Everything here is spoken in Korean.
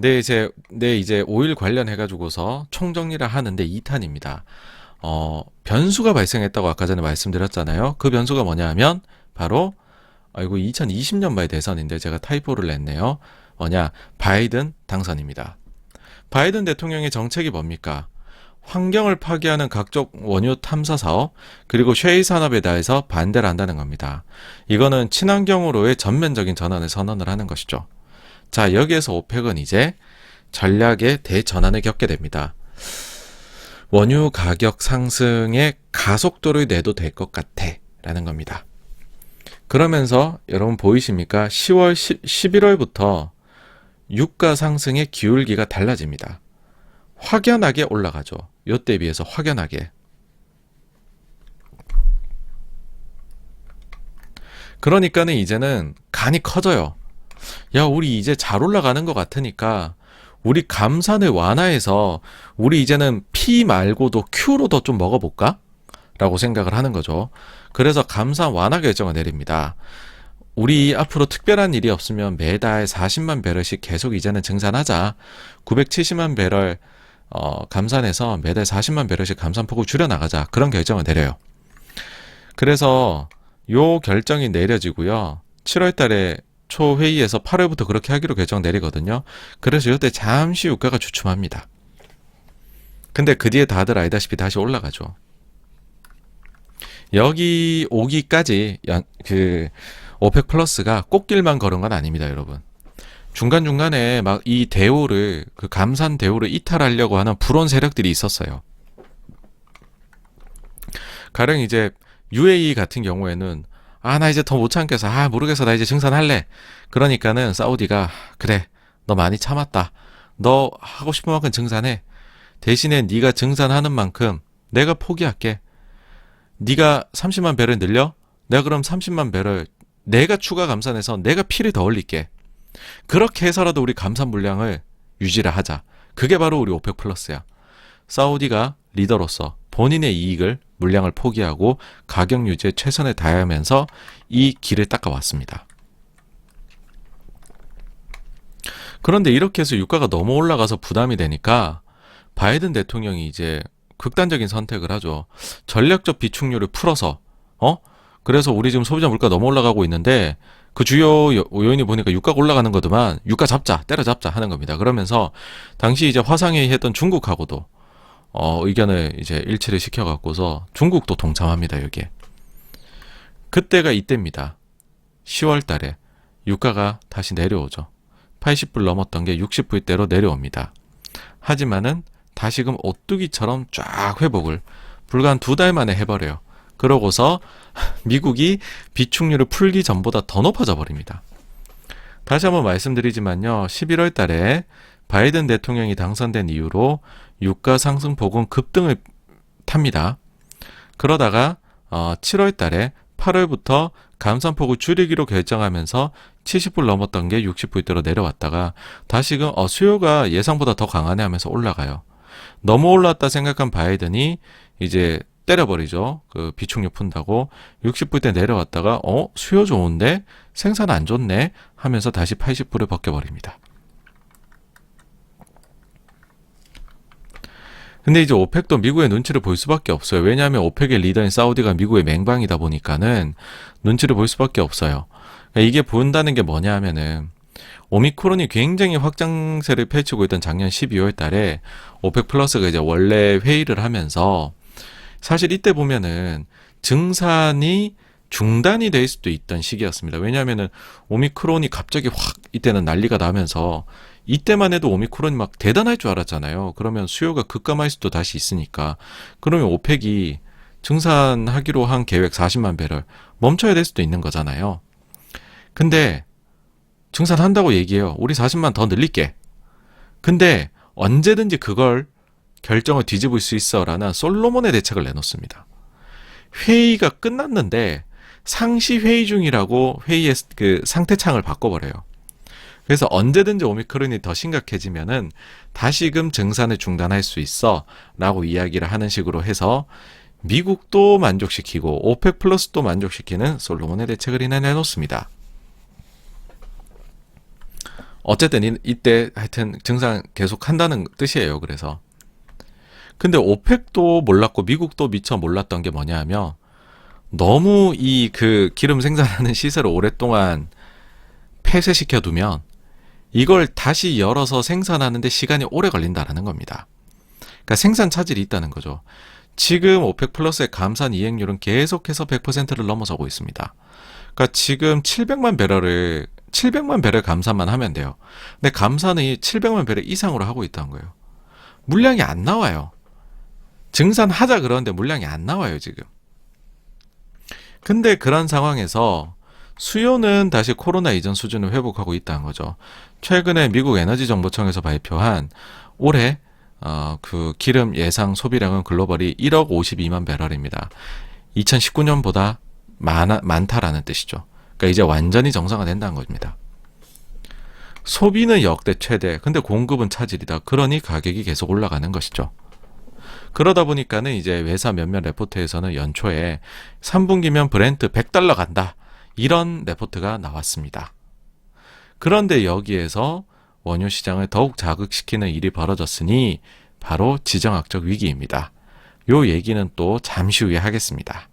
이제 오일 관련해 가지고서 총정리를 하는데 2탄입니다. 변수가 발생했다고 아까 전에 말씀드렸잖아요. 그 변수가 뭐냐 하면 바로 이거 2020년말 대선인데 제가 타이포를 냈네요. 바이든 당선입니다. 바이든 대통령의 정책이 뭡니까? 환경을 파괴하는 각종 원유 탐사 사업, 그리고 쉐일 산업에 대해서 반대를 한다는 겁니다. 이거는 친환경으로의 전면적인 전환을 선언을 하는 것이죠. 자, 여기에서 오펙은 이제 전략의 대전환을 겪게 됩니다. 원유 가격 상승의 가속도를 내도 될 것 같아 라는 겁니다. 그러면서 여러분 보이십니까? 11월부터 유가 상승의 기울기가 달라집니다. 확연하게 올라가죠. 요때 비해서 확연하게. 그러니까는 이제는 간이 커져요. 야, 우리 이제 잘 올라가는 것 같으니까 우리 감산을 완화해서 우리 이제는 P 말고도 Q로도 좀 먹어볼까? 라고 생각을 하는 거죠. 그래서 감산 완화 결정을 내립니다. 우리 앞으로 특별한 일이 없으면 매달 40만 배럴씩 계속 이제는 증산하자. 970만 배럴 감산해서 매달 40만 배럴씩 감산폭을 줄여나가자. 그런 결정을 내려요. 그래서 요 결정이 내려지고요. 7월 달에 초회의에서 8월부터 그렇게 하기로 결정 내리거든요. 그래서 이때 잠시 유가가 주춤합니다. 근데 그 뒤에 다들 알다시피 다시 올라가죠. 여기 오기까지 오펙 플러스가 꽃길만 걸은 건 아닙니다, 여러분. 중간중간에 막 이 대우를, 그 감산 대우를 이탈하려고 하는 불온 세력들이 있었어요. 가령 이제 UAE 같은 경우에는 나 이제 더 못 참겠어. 모르겠어. 나 이제 증산할래. 그러니까는 사우디가 그래. 너 많이 참았다. 너 하고 싶은 만큼 증산해. 대신에 네가 증산하는 만큼 내가 포기할게. 네가 30만 배럴 늘려? 내가 그럼 30만 배럴 내가 추가 감산해서 내가 피를 더 올릴게. 그렇게 해서라도 우리 감산 물량을 유지를 하자. 그게 바로 우리 오펙 플러스야. 사우디가 리더로서 본인의 이익을 물량을 포기하고 가격 유지에 최선을 다하면서 이 길을 닦아왔습니다. 그런데 이렇게 해서 유가가 너무 올라가서 부담이 되니까 바이든 대통령이 이제 극단적인 선택을 하죠. 전략적 비축률을 풀어서 그래서 우리 지금 소비자 물가 너무 올라가고 있는데 그 주요 요인이 보니까 유가가 올라가는 거더만 유가 잡자, 때려잡자 하는 겁니다. 그러면서 당시 이제 화상회의 했던 중국하고도 의견을 이제 일치를 시켜갖고서 중국도 동참합니다, 여기에. 그때가 이때입니다. 10월 달에 유가가 다시 내려오죠. 80불 넘었던 게 60불대로 내려옵니다. 하지만은 다시금 오뚜기처럼 쫙 회복을 불과 한 2달 만에 해버려요. 그러고서 미국이 비축률을 풀기 전보다 더 높아져 버립니다. 다시 한번 말씀드리지만요. 11월 달에 바이든 대통령이 당선된 이후로 유가 상승폭은 급등을 탑니다. 그러다가 7월 달에 8월부터 감산폭을 줄이기로 결정하면서 70불 넘었던 게 60불대로 내려왔다가 다시금 수요가 예상보다 더 강하네 하면서 올라가요. 너무 올랐다 생각한 바이든이 이제 때려버리죠. 그 비축률 푼다고 60불대 내려왔다가 수요 좋은데 생산 안 좋네 하면서 다시 80불을 벗겨버립니다. 근데 이제 오펙도 미국의 눈치를 볼 수밖에 없어요. 왜냐하면 오펙의 리더인 사우디가 미국의 맹방이다 보니까는 눈치를 볼 수밖에 없어요. 그러니까 이게 본다는 게 뭐냐 하면은 오미크론이 굉장히 확장세를 펼치고 있던 작년 12월 달에 오펙 플러스가 이제 원래 회의를 하면서 사실 이때 보면은 증산이 중단이 될 수도 있던 시기였습니다. 왜냐하면은 오미크론이 갑자기 확 이때는 난리가 나면서 이때만 해도 오미크론이 막 대단할 줄 알았잖아요. 그러면 수요가 급감할 수도 다시 있으니까. 그러면 오펙이 증산하기로 한 계획 40만 배럴 멈춰야 될 수도 있는 거잖아요. 근데 증산한다고 얘기해요. 우리 40만 더 늘릴게. 근데 언제든지 그걸 결정을 뒤집을 수 있어라는 솔로몬의 대책을 내놓습니다. 회의가 끝났는데 상시 회의 중이라고 회의의 그 상태창을 바꿔버려요. 그래서 언제든지 오미크론이 더 심각해지면은 다시금 증산을 중단할 수 있어 라고 이야기를 하는 식으로 해서 미국도 만족시키고 오펙 플러스도 만족시키는 솔로몬의 대책을 내놓습니다. 어쨌든 이때 하여튼 증상 계속 한다는 뜻이에요. 그래서. 근데 오펙도 몰랐고 미국도 미처 몰랐던 게 뭐냐 하면 너무 이 그 기름 생산하는 시설을 오랫동안 폐쇄시켜 두면 이걸 다시 열어서 생산하는데 시간이 오래 걸린다라는 겁니다. 그러니까 생산 차질이 있다는 거죠. 지금 오펙 플러스의 감산 이행률은 계속해서 100%를 넘어서고 있습니다. 그러니까 지금 700만 배럴 감산만 하면 돼요. 근데 감산이 700만 배럴 이상으로 하고 있다는 거예요. 물량이 안 나와요. 증산하자 그러는데 물량이 안 나와요, 지금. 근데 그런 상황에서 수요는 다시 코로나 이전 수준을 회복하고 있다는 거죠. 최근에 미국 에너지정보청에서 발표한 올해 그 기름 예상 소비량은 글로벌이 1억 52만 배럴입니다. 2019년보다 많다라는 뜻이죠. 그러니까 이제 완전히 정상화된다는 겁니다. 소비는 역대 최대, 근데 공급은 차질이다. 그러니 가격이 계속 올라가는 것이죠. 그러다 보니까는 이제 회사 몇몇 레포트에서는 연초에 3분기면 브렌트 100달러 간다. 이런 레포트가 나왔습니다. 그런데 여기에서 원유 시장을 더욱 자극시키는 일이 벌어졌으니 바로 지정학적 위기입니다. 요 얘기는 또 잠시 후에 하겠습니다.